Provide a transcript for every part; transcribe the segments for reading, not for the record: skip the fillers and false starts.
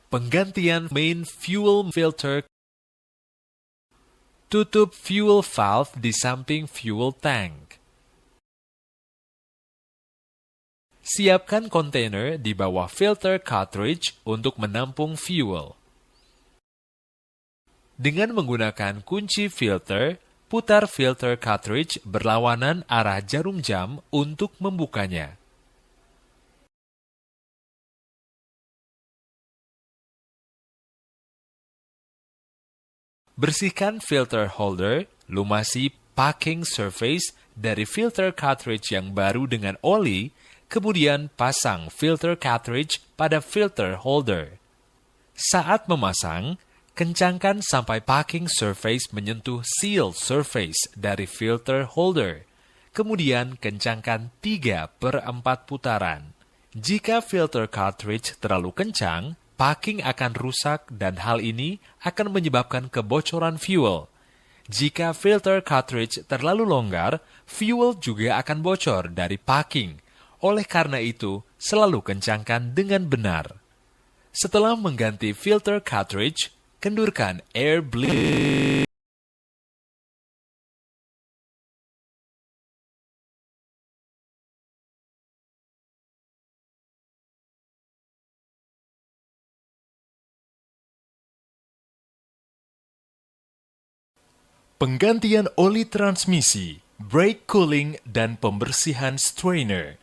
Penggantian main fuel filter. Tutup fuel valve di samping fuel tank. Siapkan kontainer di bawah filter cartridge untuk menampung fuel. Dengan menggunakan kunci filter, putar filter cartridge berlawanan arah jarum jam untuk membukanya. Bersihkan filter holder, lumasi packing surface dari filter cartridge yang baru dengan oli, kemudian pasang filter cartridge pada filter holder. Saat memasang, kencangkan sampai packing surface menyentuh seal surface dari filter holder. Kemudian kencangkan 3/4 putaran. Jika filter cartridge terlalu kencang, packing akan rusak dan hal ini akan menyebabkan kebocoran fuel. Jika filter cartridge terlalu longgar, fuel juga akan bocor dari packing. Oleh karena itu, selalu kencangkan dengan benar. Setelah mengganti filter cartridge, kendurkan air bleed. Penggantian oli transmisi, brake cooling, dan pembersihan strainer.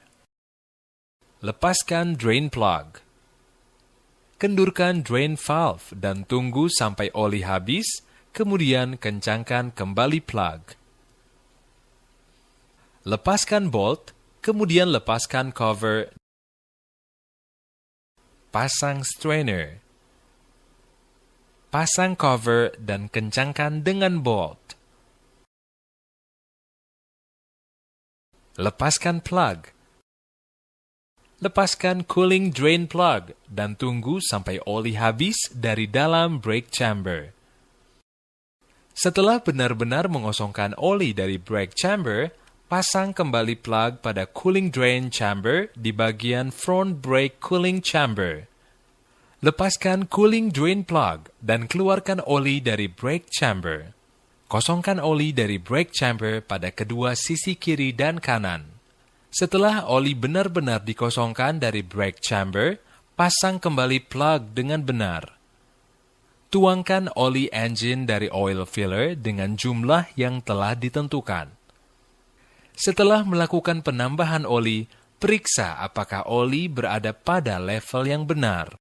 Lepaskan drain plug. Kendurkan drain valve dan tunggu sampai oli habis, kemudian kencangkan kembali plug. Lepaskan bolt, kemudian lepaskan cover. Pasang strainer. Pasang cover dan kencangkan dengan bolt. Lepaskan plug. Lepaskan cooling drain plug dan tunggu sampai oli habis dari dalam brake chamber. Setelah benar-benar mengosongkan oli dari brake chamber, pasang kembali plug pada cooling drain chamber di bagian front brake cooling chamber. Lepaskan cooling drain plug dan keluarkan oli dari brake chamber. Kosongkan oli dari brake chamber pada kedua sisi kiri dan kanan. Setelah oli benar-benar dikosongkan dari brake chamber, pasang kembali plug dengan benar. Tuangkan oli engine dari oil filler dengan jumlah yang telah ditentukan. Setelah melakukan penambahan oli, periksa apakah oli berada pada level yang benar.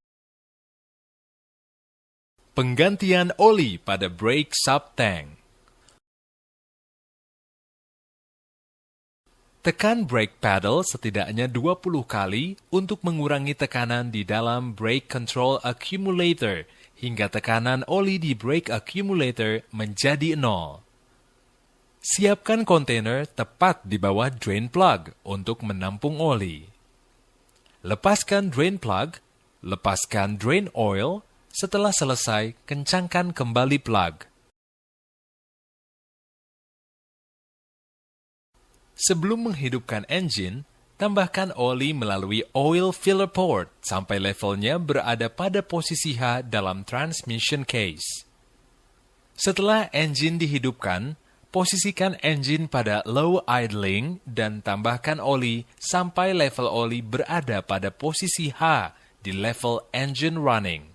Penggantian oli pada brake sub-tank. Tekan brake pedal setidaknya 20 kali untuk mengurangi tekanan di dalam brake control accumulator hingga tekanan oli di brake accumulator menjadi 0. Siapkan kontainer tepat di bawah drain plug untuk menampung oli. Lepaskan drain plug, lepaskan drain oil, setelah selesai kencangkan kembali plug. Sebelum menghidupkan engine, tambahkan oli melalui oil filler port sampai levelnya berada pada posisi H dalam transmission case. Setelah engine dihidupkan, posisikan engine pada low idling dan tambahkan oli sampai level oli berada pada posisi H di level engine running.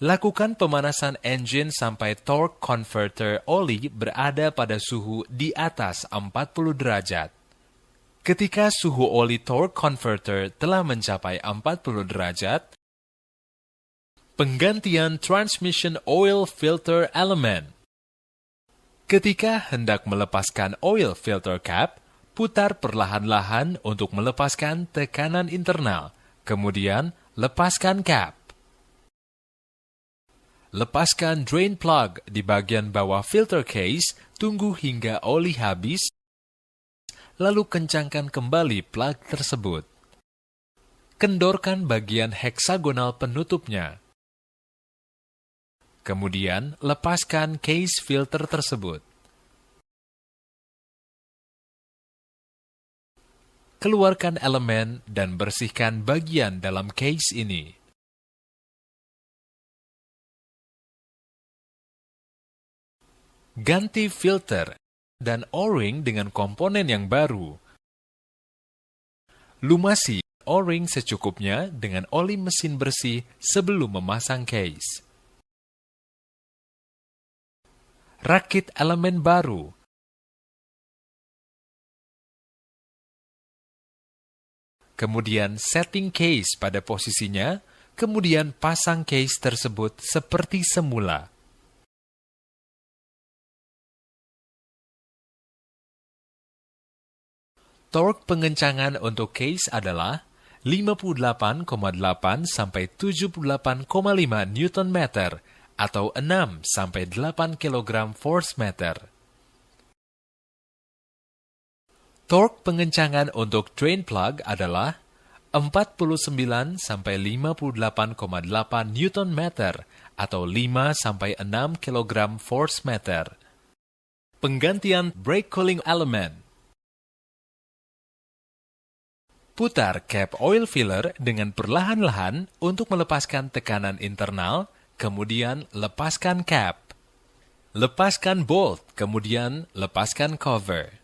Lakukan pemanasan engine sampai torque converter oli berada pada suhu di atas 40 derajat. Ketika suhu oli torque converter telah mencapai 40 derajat, penggantian transmission oil filter element. Ketika hendak melepaskan oil filter cap, putar perlahan-lahan untuk melepaskan tekanan internal, kemudian lepaskan cap. Lepaskan drain plug di bagian bawah filter case, tunggu hingga oli habis, lalu kencangkan kembali plug tersebut. Kendorkan bagian heksagonal penutupnya. Kemudian, lepaskan case filter tersebut. Keluarkan elemen dan bersihkan bagian dalam case ini. Ganti filter dan O-ring dengan komponen yang baru. Lumasi O-ring secukupnya dengan oli mesin bersih sebelum memasang case. Rakit elemen baru. Kemudian setting case pada posisinya, kemudian pasang case tersebut seperti semula. Torque pengencangan untuk case adalah 58,8 sampai 78,5 Nm atau 6 sampai 8 kg force meter. Torque pengencangan untuk drain plug adalah 49 sampai 58,8 Nm atau 5 sampai 6 kg force meter. Penggantian brake cooling element. Putar cap oil filler dengan perlahan-lahan untuk melepaskan tekanan internal, kemudian lepaskan cap. Lepaskan bolt, kemudian lepaskan cover.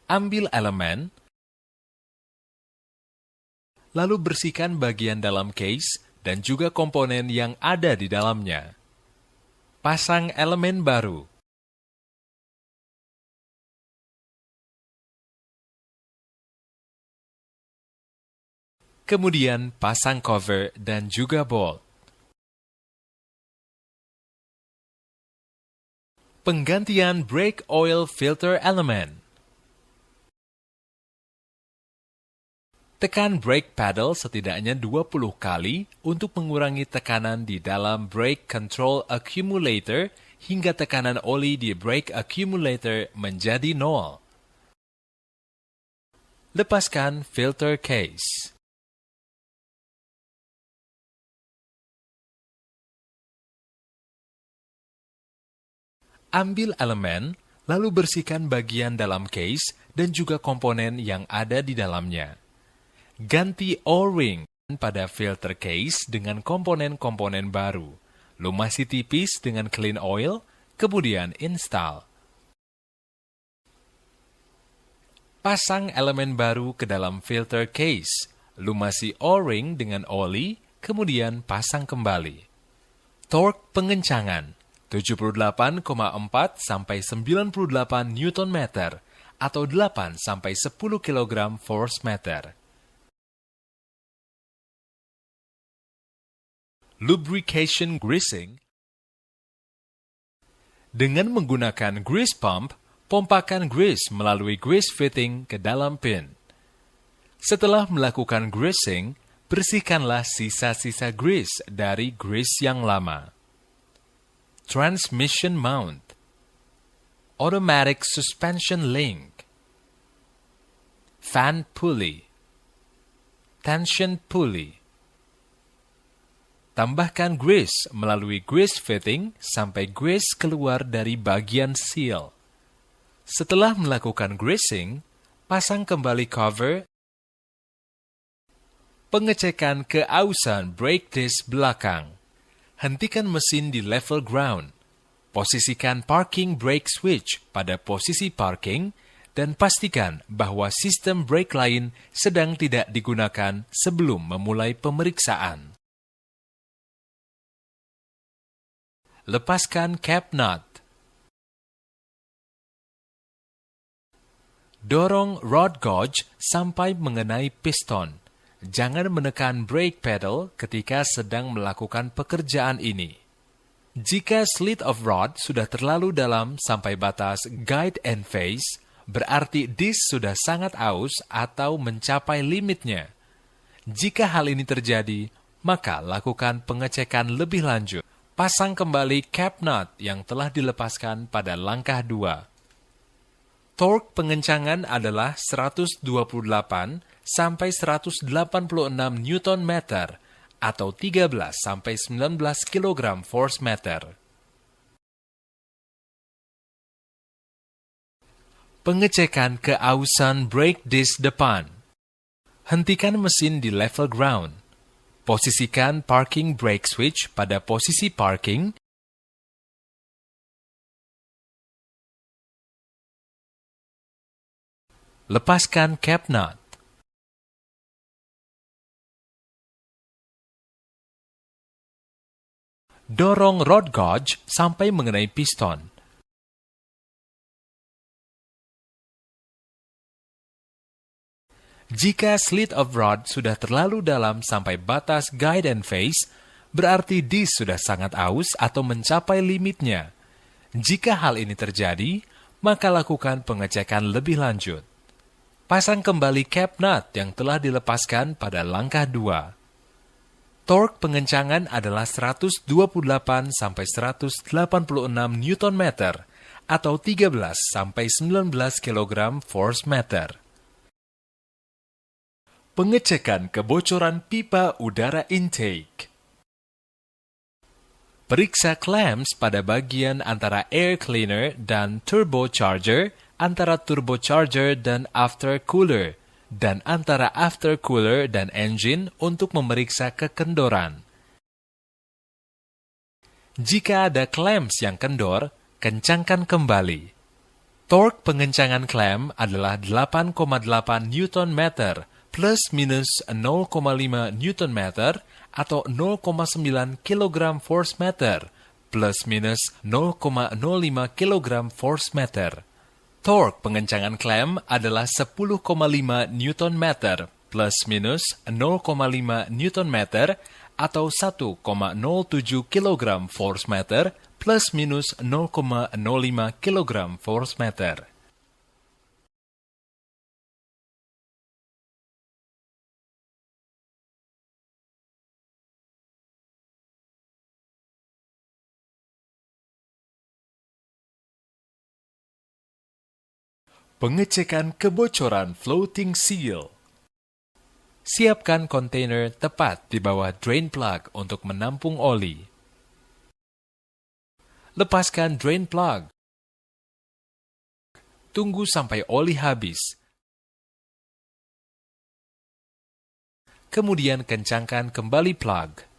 Ambil elemen, lalu bersihkan bagian dalam case dan juga komponen yang ada di dalamnya. Pasang elemen baru. Kemudian pasang cover dan juga bolt. Penggantian brake oil filter element. Tekan brake pedal setidaknya 20 kali untuk mengurangi tekanan di dalam brake control accumulator hingga tekanan oli di brake accumulator menjadi 0. Lepaskan filter case. Ambil elemen, lalu bersihkan bagian dalam case dan juga komponen yang ada di dalamnya. Ganti O-ring pada filter case dengan komponen-komponen baru. Lumasi tipis dengan clean oil, kemudian install. Pasang elemen baru ke dalam filter case. Lumasi O-ring dengan oli, kemudian pasang kembali. Torque pengencangan 78,4 sampai 98 Nm atau 8 sampai 10 kg force meter. Lubrication greasing. Dengan menggunakan grease pump, pompakan grease melalui grease fitting ke dalam pin. Setelah melakukan greasing, bersihkanlah sisa-sisa grease dari grease yang lama. Transmission mount. Automatic suspension link. Fan pulley. Tension pulley. Tambahkan grease melalui grease fitting sampai grease keluar dari bagian seal. Setelah melakukan greasing, pasang kembali cover. Pengecekan keausan brake disc belakang. Hentikan mesin di level ground. Posisikan parking brake switch pada posisi parking dan pastikan bahwa sistem brake lain sedang tidak digunakan sebelum memulai pemeriksaan. Lepaskan cap nut. Dorong rod gauge sampai mengenai piston. Jangan menekan brake pedal ketika sedang melakukan pekerjaan ini. Jika slit of rod sudah terlalu dalam sampai batas guide and face, berarti disk sudah sangat aus atau mencapai limitnya. Jika hal ini terjadi, maka lakukan pengecekan lebih lanjut. Pasang kembali cap nut yang telah dilepaskan pada langkah 2. Torque pengencangan adalah 128 sampai 186 Nm atau 13 sampai 19 kg force meter. Pengecekan keausan brake disc depan. Hentikan mesin di level ground. Posisikan parking brake switch pada posisi parking Lepaskan cap nut. Dorong rod gauge sampai mengenai piston. Jika slit of rod sudah terlalu dalam sampai batas guide and face, berarti disk sudah sangat aus atau mencapai limitnya. Jika hal ini terjadi, maka lakukan pengecekan lebih lanjut. Pasang kembali cap nut yang telah dilepaskan pada langkah 2. Torque pengencangan adalah 128 sampai 186 Nm atau 13 sampai 19 kg force meter. Pengecekan kebocoran pipa udara intake. Periksa clamps pada bagian antara air cleaner dan turbocharger, antara turbocharger dan aftercooler, dan antara aftercooler dan engine untuk memeriksa kekendoran. Jika ada clamps yang kendor, kencangkan kembali. Torque pengencangan clamp adalah 8,8 Nm plus minus 0,5 Nm atau 0,9 kg force meter plus minus 0,05 kg force meter. Torque pengencangan clamp adalah 10,5 Nm plus minus 0,5 Nm atau 1,07 kg force meter plus minus 0,05 kg force meter. Pengecekan kebocoran floating seal. Siapkan kontainer tepat di bawah drain plug untuk menampung oli. Lepaskan drain plug. Tunggu sampai oli habis. Kemudian kencangkan kembali plug.